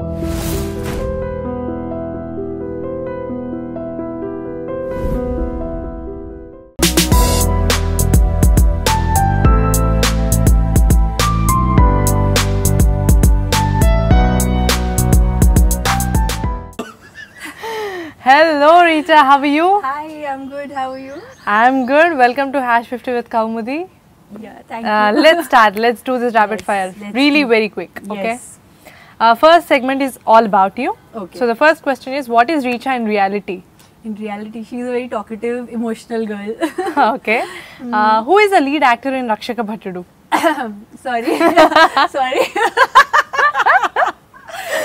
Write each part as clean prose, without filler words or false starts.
Hello Rita, how are you? Hi, I'm good. How are you? I'm good. Welcome to Hash 50 with Kaumudi. Yeah, thank you. Let's start. Let's do this rapid fire. Really very quick. Okay. First segment is all about you. Okay. So the first question is, what is Richa in reality? In reality, she's a very talkative, emotional girl. Okay. Who is the lead actor in Rakshaka Bhattadu? Sorry. Sorry.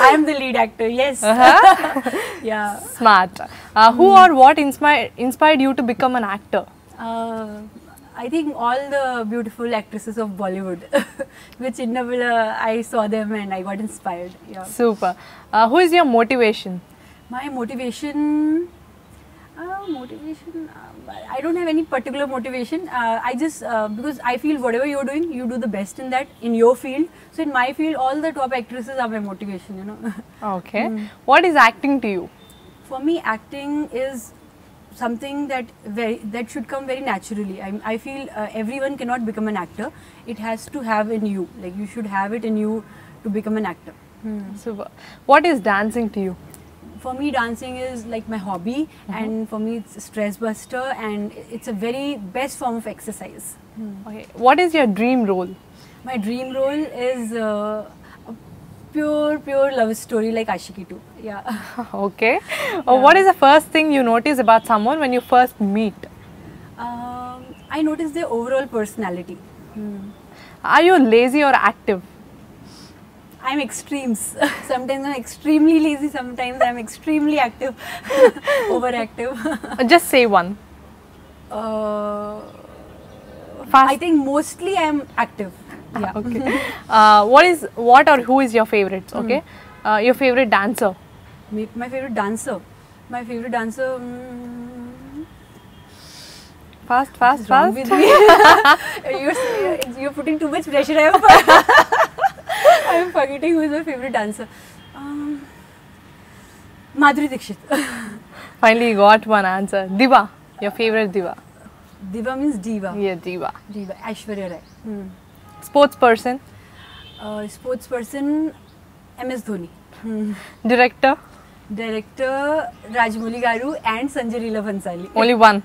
I am the lead actor, yes. Yeah. Smart. Who or what inspired you to become an actor? I think all the beautiful actresses of Bollywood. With Chinnavilla, I saw them and I got inspired. Yeah. Super. Who is your motivation? My motivation... I don't have any particular motivation. I just because I feel whatever you're doing, you do the best in that in your field. So in my field, all the top actresses are my motivation. You know. Okay. What is acting to you? For me, acting is something that should come very naturally. I feel everyone cannot become an actor. It has to have in you. Like you should have it in you to become an actor. Super. What is dancing to you? For me, dancing is like my hobby, and for me, it's a stress buster, and it's a very best form of exercise. Okay. What is your dream role? My dream role is a pure love story like Ashiki 2. Yeah. Okay. What is the first thing you notice about someone when you first meet? I notice their overall personality. Are you lazy or active? I'm extremes. Sometimes I'm extremely lazy, sometimes I'm extremely active, overactive. Just say one. I think mostly I'm active. Yeah. Okay. What or who is your favorite? Okay. Your favorite dancer? My favorite dancer? My favorite dancer... Fast. With me? You're putting too much pressure. I'm forgetting who is my favorite dancer. Madhuri Dixit. Finally, you got one answer. Diva. Your favorite diva? Diva means diva. Yeah, diva. Diva. Aishwarya Rai. Sports person? Sports person, MS Dhoni. Director? Director, Rajamouli Garu and Sanjay Leela Bhansali. Only one.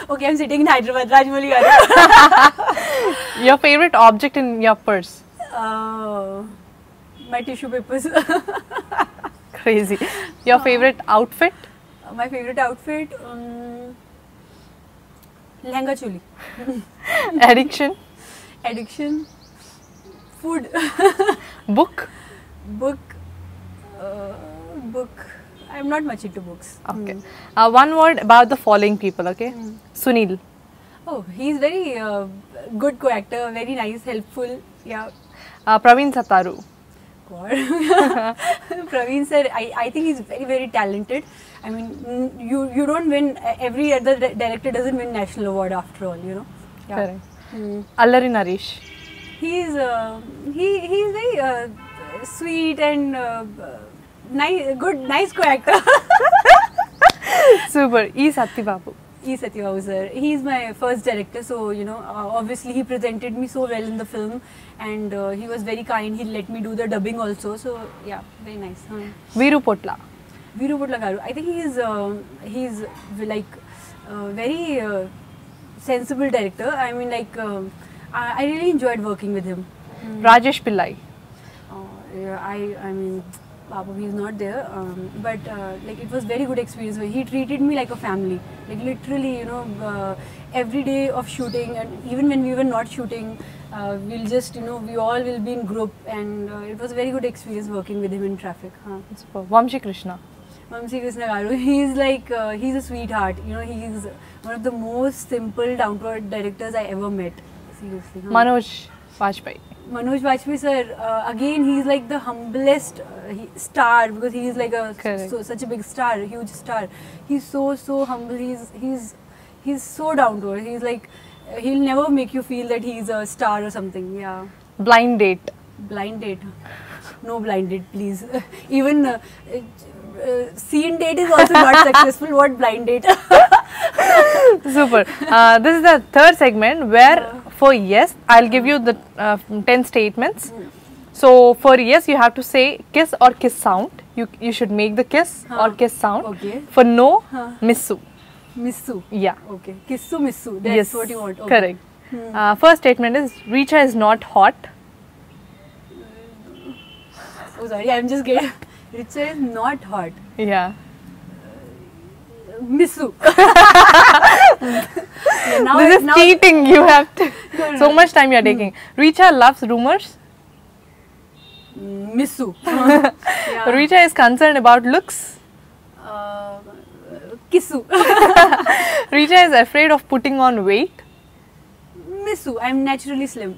Okay, I'm sitting in Hyderabad, Rajamouli Garu. Your favorite object in your purse? My tissue papers. Crazy. Your favorite outfit? My favorite outfit, lehenga choli. Addiction? Addiction, food. Book? Book. I'm not much into books. Okay. One word about the following people, okay? Sunil. Oh, he's very good co-actor, very nice, helpful. Yeah. Praveen Sataru. God. Praveen sir, I think he's very talented. I mean, you don't win, every other director doesn't win national award after all, you know. Yeah. Correct. Allari Naresh. He's very sweet and nice co-actor. Super. E. Satyababu. E. Satyababu sir. He's my first director, so you know, obviously he presented me so well in the film, and he was very kind. He let me do the dubbing also. So yeah, very nice. Veeru Potla. Veeru Potla Garu. I think he's like very sensible director. I mean, like I really enjoyed working with him. Rajesh Pillai. Yeah, I mean, Papa, he's not there, but like it was very good experience. He treated me like a family, like literally, you know, every day of shooting, and even when we were not shooting, we'll just, you know, we all will be in group, and it was a very good experience working with him in traffic. Vamshi Krishna. Vamshi Krishna Garu, he's like, he's a sweetheart, you know, he's one of the most simple, down-to-earth directors I ever met, seriously. Manoj Vajpayee. Manoj Vajpayee sir, again he's like the humblest star, because he is like such a big star, huge star. He's so humble. He's so down to earth. He's like, he'll never make you feel that he's a star or something. Yeah. Blind date. Blind date. No blind date, please. Even scene date is also not successful. What blind date? Super. This is the third segment where for yes, I'll give you the 10 statements. So for yes, you have to say kiss or kiss sound. You should make the kiss or kiss sound. Okay. For no, missu. Missu. Yeah. Okay. Kissu missu. That's Yes. what you want. Okay. Correct. First statement is Richa is not hot. Oh, sorry. I'm just getting. Richa is not hot. Yeah. Missu. Yeah, now This is cheating. You have to. No, So much time you are taking. Richa loves rumors. Missu. Yeah. Richa is concerned about looks. Kissu. Richa is afraid of putting on weight. Missu. I'm naturally slim.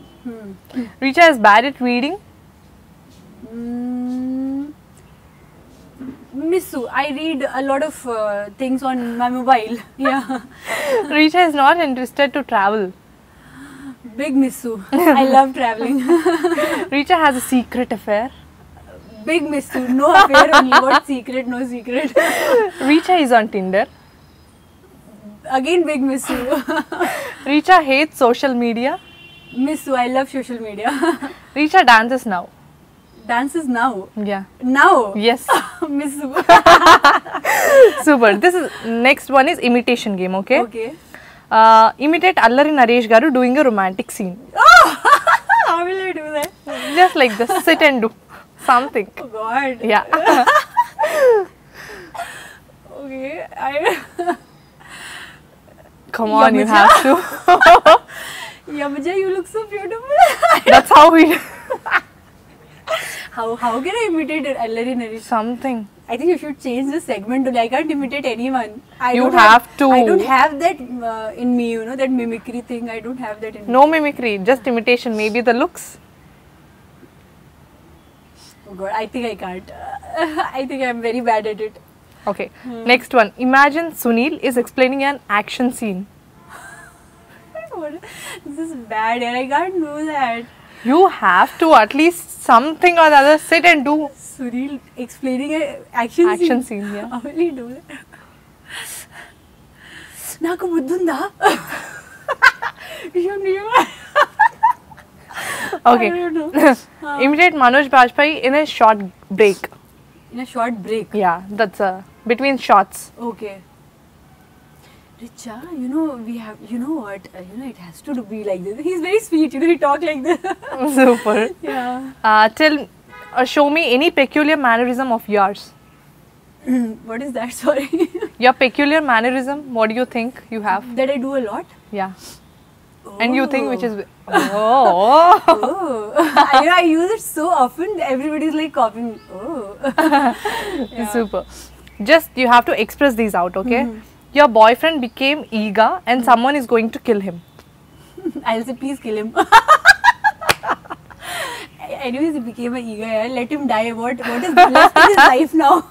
Richa is bad at reading. Missu. I read a lot of things on my mobile. Yeah. Richa is not interested to travel. Big Missu. I love traveling. Richa has a secret affair. Big Missu. No affair only. What secret? No secret. Richa is on Tinder. Again, big Missu. Richa hates social media. Missu. I love social media. Richa dances now. Dances now. Yeah. Now. Yes. Missu. Super. This is next one is imitation game. Okay. Okay. Imitate Allari Naresh garu doing a romantic scene. How will I do that? Just like this. Sit and do something. Oh God. Yeah. Okay. Come on, you Yamuja? have to. Yamuja, you look so beautiful. That's how we do. How can I imitate Allari Naresh? Something. I think you should change the segment. I can't imitate anyone. You have to. I don't have that in me, you know, that mimicry thing. I don't have that in me. No mimicry, just imitation. Maybe the looks. Oh God, I think I can't. I think I'm very bad at it. Okay. Next one. Imagine Sunil is explaining an action scene. This is bad and I can't do that. You have to at least something or the other sit and do Sunil explaining an action scene. Yeah. How will he do that? Naku buddunda. Okay. I don't know. Imitate Manoj Bajpayee in a short break. In a short break. Yeah, that's between shots. Okay. Richa, you know, you know what, it has to be like this. He's very sweet, he talk like this. Super. Yeah. Show me any peculiar mannerism of yours. What is that? Sorry. Your peculiar mannerism, what do you think you have? That I do a lot? Yeah. Oh. And you think which is... Oh. Oh. I use it so often, everybody's like copying. Oh. Yeah. Super. Just you have to express these out, okay? Your boyfriend became eager and someone is going to kill him. I'll say, please kill him. Anyways, he became an eager. Let him die. What is left in his life now?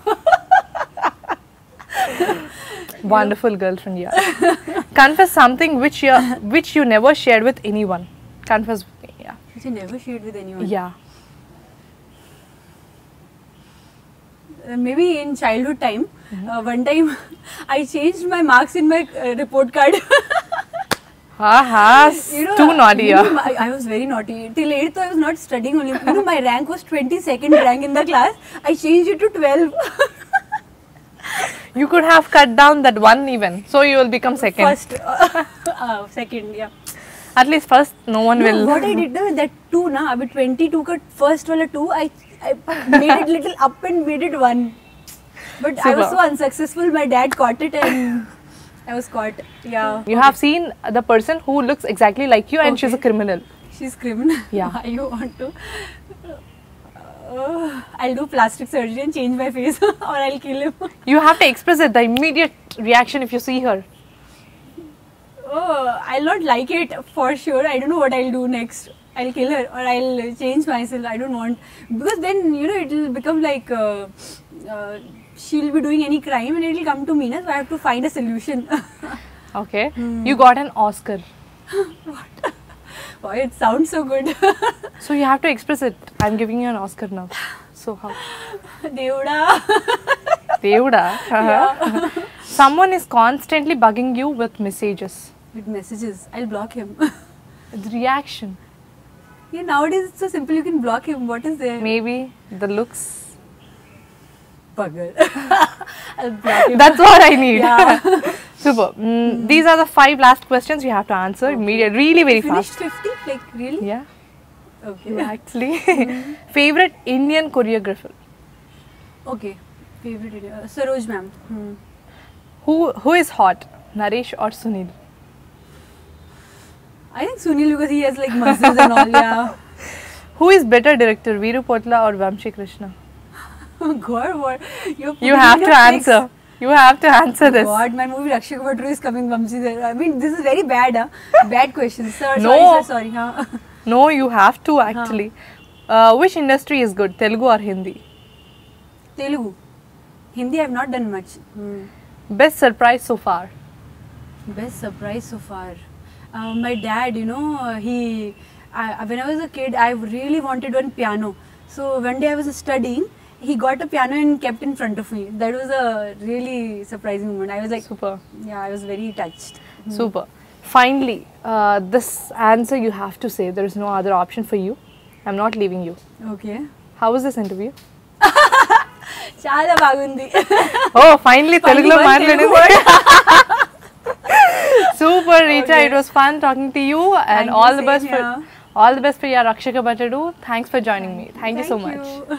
Wonderful girlfriend, yeah. Confess something which you never shared with anyone. Confess with me, yeah. Which I never shared with anyone. Yeah. Maybe in childhood time, one time I changed my marks in my report card. Too naughty. You know, I was very naughty. Till 8th I was not studying only. You know, my rank was 22nd rank in the class. I changed it to 12. You could have cut down that one even, so you will become second. First. Second, yeah. At least first, no one will. What I did, that 2, na, abhi 22 ka first wala 2, I made it little up and made it 1. But Super. I was so unsuccessful, my dad caught it and I was caught. Yeah. You have seen the person who looks exactly like you and she's a criminal. She's criminal? Yeah. Why you want to? I'll do plastic surgery and change my face or I'll kill him. You have to express it, the immediate reaction if you see her. Oh, I'll not like it for sure. I don't know what I'll do next. I'll kill her or I'll change myself. I don't want, because then, you know, it will become like she'll be doing any crime and it will come to me, so I have to find a solution. Okay. You got an Oscar. Wow, it sounds so good. So you have to express it. I'm giving you an Oscar now. So how? Devda. Devda. Yeah. Someone is constantly bugging you with messages. With messages, I'll block him. It's reaction. Yeah, nowadays it's so simple. You can block him. What is there? Maybe the looks. Bugger. I'll block him. That's what I need. Yeah. Super. These are the 5 last questions you have to answer immediately. Really very Finished fast. 50? Like really? Yeah. Okay. Actually. Favorite Indian choreographer? Okay. Favorite area. Saroj ma'am. Who is hot? Naresh or Sunil? I think Sunil because he has like muscles and all. Yeah. Who is better director, Viru Potla or Vamshi Krishna? God, what? You have to answer. You have to answer this. God, my movie Rakshak Vatru is coming, Vamsi. I mean, this is very bad, huh? Bad question. Sir, No. sorry. Huh? No, you have to actually. Which industry is good, Telugu or Hindi? Telugu. Hindi I have not done much. Best surprise so far? Best surprise so far. My dad, you know, when I was a kid, I really wanted one piano. So one day I was studying, he got a piano and kept in front of me. That was a really surprising moment. I was like, Super. Yeah, I was very touched. Super. Finally, this answer you have to say. There is no other option for you. I'm not leaving you. Okay. How was this interview? Chala bagundi. Oh, finally Telugulo one maatladinadi. Telugu Super, Richa. Okay. It was fun talking to you, and Thank all you, the best same for here. all the best for your Rakshaka Bachadu. Thanks for joining me. Thank you so much. you.